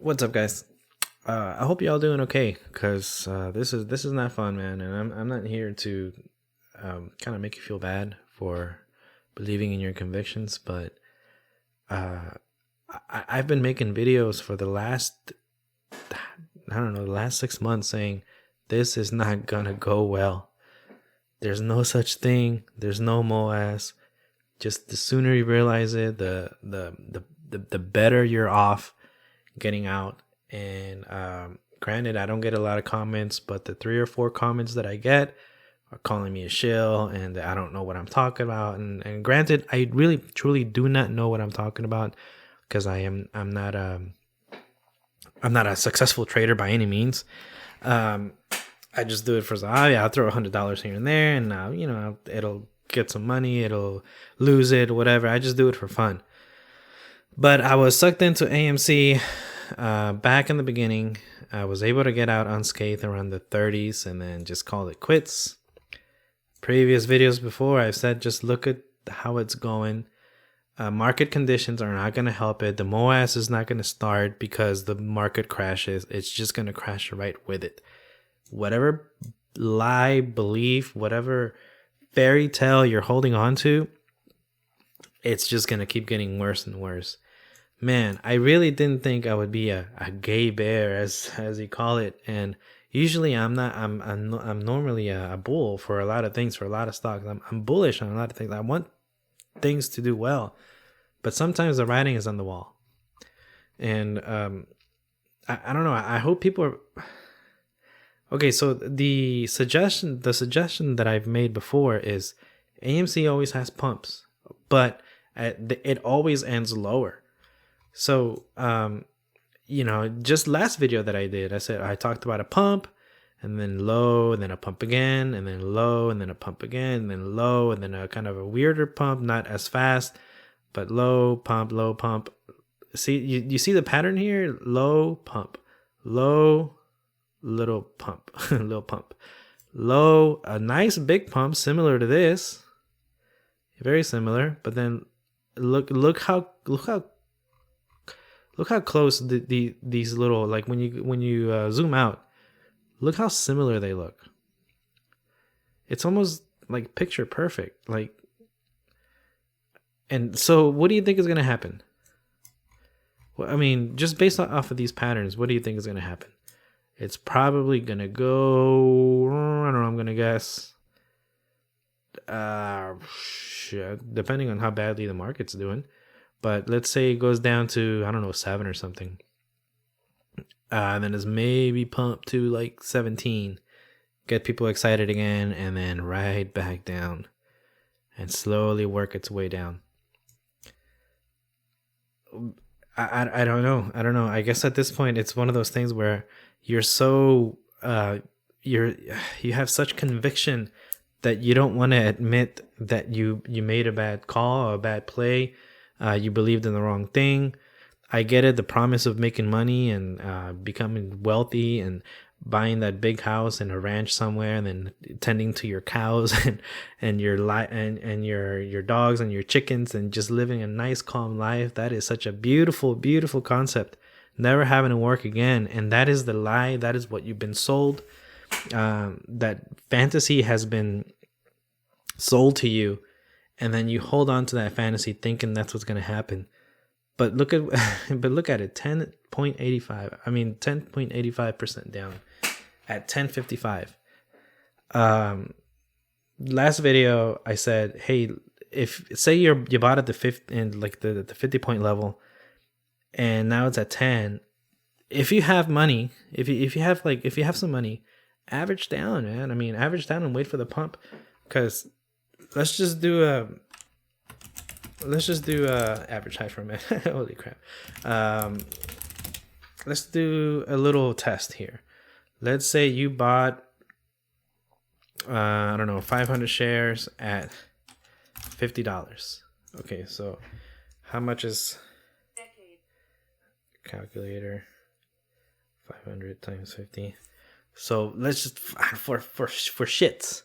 What's up, guys? I hope y'all doing okay, cause this is not fun, man, and I'm not here to kind of make you feel bad for believing in your convictions, but uh, I've been making videos for the last I don't know the last 6 months saying this is not gonna go well. There's no such thing. There's no MOAS. Just the sooner you realize it, the better you're off getting out. And granted, I don't get a lot of comments, but the 3 or 4 comments that I get are calling me a shill and I don't know what I'm talking about. And granted, I really truly do not know what I'm talking about because I'm not a successful trader by any means. Um, I just do it for yeah, I'll throw $100 here and there, and it'll get some money, it'll lose it, whatever. I just do it for fun. But I was sucked into AMC back in the beginning. I was able to get out unscathed around the 30s and then just call it quits. Previous videos before, I've said just look at how it's going. Market conditions are not going to help it. The MOAS is not going to start because the market crashes. It's just going to crash right with it. Whatever lie, belief, whatever fairy tale you're holding on to, it's just going to keep getting worse and worse. Man, I really didn't think I would be a gay bear, as you call it. And usually I'm not. I'm normally a bull for a lot of things, for a lot of stocks. I'm bullish on a lot of things. I want things to do well, but sometimes the writing is on the wall. And I don't know. I hope people are okay. So the suggestion that I've made before is AMC always has pumps, but it always ends lower. So, just last video that I did, I talked about a pump and then low and then a pump again and then low and then a pump again and then low and then a kind of a weirder pump, not as fast, but low pump, low pump. See, you see the pattern here? Low pump, low, little pump, little pump, low, a nice big pump similar to this, very similar, but then look how close these little, like when you zoom out, look how similar they look. It's almost like picture perfect. Like, and so what do you think is going to happen? Well, I mean, just based off of these patterns, what do you think is going to happen? It's probably going to go, I don't know, I'm going to guess, depending on how badly the market's doing. But let's say it goes down to, I don't know, 7 or something. And then it's maybe pumped to like 17. Get people excited again, and then right back down. And slowly work its way down. I don't know. I don't know. I guess at this point, it's one of those things where you're so, you have such conviction that you don't want to admit that you made a bad call or a bad play. You believed in the wrong thing. I get it, the promise of making money and becoming wealthy and buying that big house and a ranch somewhere and then tending to your cows and your your dogs and your chickens and just living a nice calm life. That is such a beautiful, beautiful concept. Never having to work again. And that is the lie. That is what you've been sold. That fantasy has been sold to you. And then you hold on to that fantasy thinking that's what's going to happen. But look at it, 10.85. I mean, 10.85% down at 10.55. Last video I said, hey, if say you bought at the fifth and like the 50 point level, and now it's at 10. If you have money, if you have some money, average down, man. I mean, average down and wait for the pump, because let's just do average high for a minute. Holy crap. Let's do a little test here. Let's say you bought, I don't know, 500 shares at $50. Okay, so how much is calculator? 500 times 50. So let's just for shits.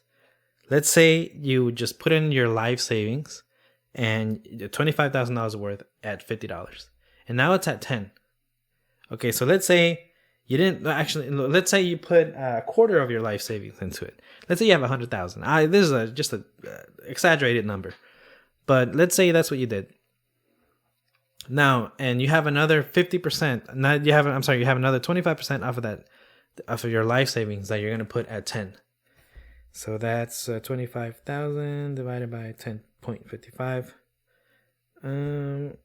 Let's say you just put in your life savings and $25,000 worth at $50. And now it's at 10. Okay, so let's say you didn't actually. Let's say you put a quarter of your life savings into it. Let's say you have 100,000. This is just a exaggerated number, but let's say that's what you did. Now, and you have another 50%. Now you have. I'm sorry, you have another 25% off of that, off of your life savings that you're gonna put at 10. So that's 25,000 divided by 10.55. 25.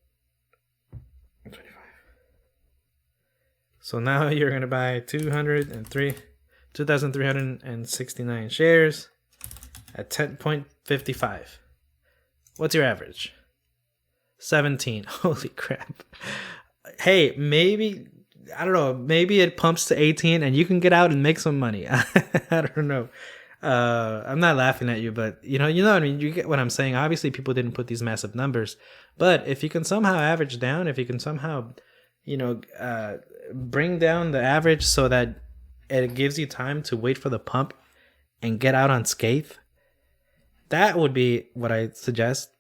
So now you're gonna buy 2,369 shares at 10.55. What's your average? 17. Holy crap. Hey, maybe, I don't know, maybe it pumps to 18 and you can get out and make some money. I don't know. I'm not laughing at you, but you know what I mean? You get what I'm saying. Obviously people didn't put these massive numbers, but if you can somehow average down, if you can somehow, bring down the average so that it gives you time to wait for the pump and get out unscathed, that would be what I suggest.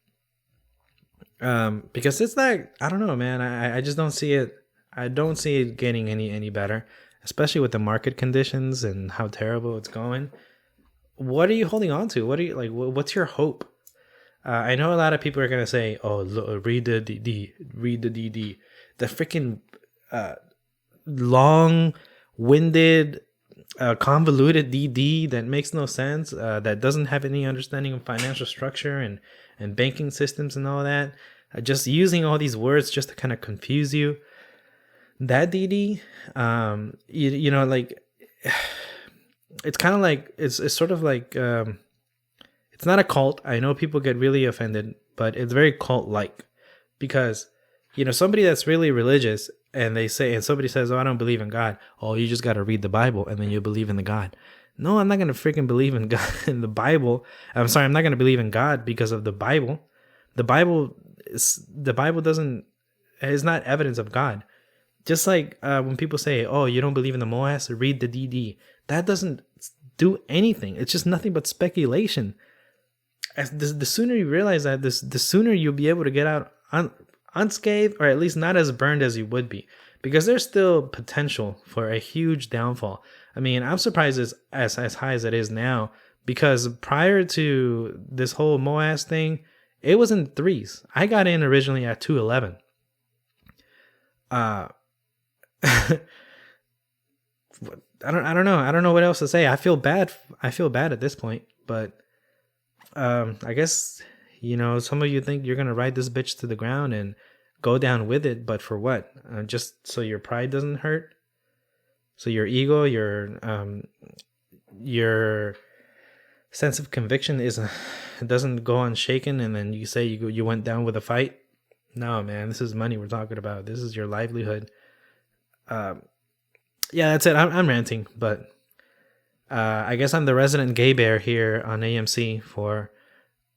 Because it's like, I don't know, man. I just don't see it. I don't see it getting any better, especially with the market conditions and how terrible it's going. What are you holding on to? What are you like? What's your hope? I know a lot of people are gonna say, "Oh, look, read the DD, read the DD." The freaking long-winded, convoluted DD that makes no sense. That doesn't have any understanding of financial structure and banking systems and all that. Just using all these words just to kind of confuse you. That DD, like. It's kind of like it's sort of like it's not a cult. I know people get really offended, but it's very cult-like because somebody that's really religious and somebody says, "Oh, I don't believe in God." Oh, you just got to read the Bible and then you believe in the God. No, I'm not gonna freaking believe in God in the Bible. I'm sorry, I'm not gonna believe in God because of the Bible. The Bible is not evidence of God. Just like when people say, "Oh, you don't believe in the MOAS, read the DD." That doesn't do anything. It's just nothing but speculation. The sooner you realize that, the sooner you'll be able to get out unscathed, or at least not as burned as you would be. Because there's still potential for a huge downfall. I mean, I'm surprised it's as high as it is now. Because prior to this whole MOAS thing, it was in threes. I got in originally at 211. I don't know. I don't know what else to say. I feel bad at this point, but I guess some of you think you're gonna ride this bitch to the ground and go down with it, but for what? Just so your pride doesn't hurt, so your ego, your sense of conviction doesn't go unshaken, and then you say you went down with a fight. No, man, this is money we're talking about. This is your livelihood. Yeah, that's it. I'm ranting, but I guess I'm the resident gay bear here on AMC for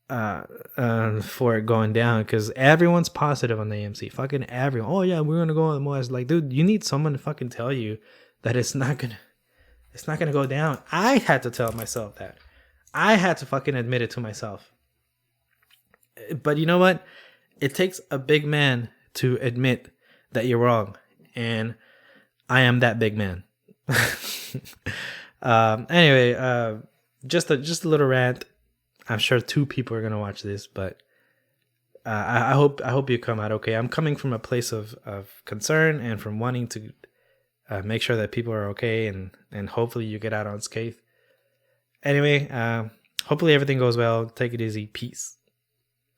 it going down because everyone's positive on the AMC. Fucking everyone. Oh yeah, we're gonna go on the MOAS. Like, dude, you need someone to fucking tell you that it's not gonna go down. I had to tell myself that. I had to fucking admit it to myself. But you know what? It takes a big man to admit that you're wrong, and I am that big man. Anyway, just a little rant. I'm sure 2 people are gonna watch this, but I hope you come out okay. I'm coming from a place of concern and from wanting to make sure that people are okay, and hopefully you get out unscathed. Anyway, hopefully everything goes well. Take it easy. Peace.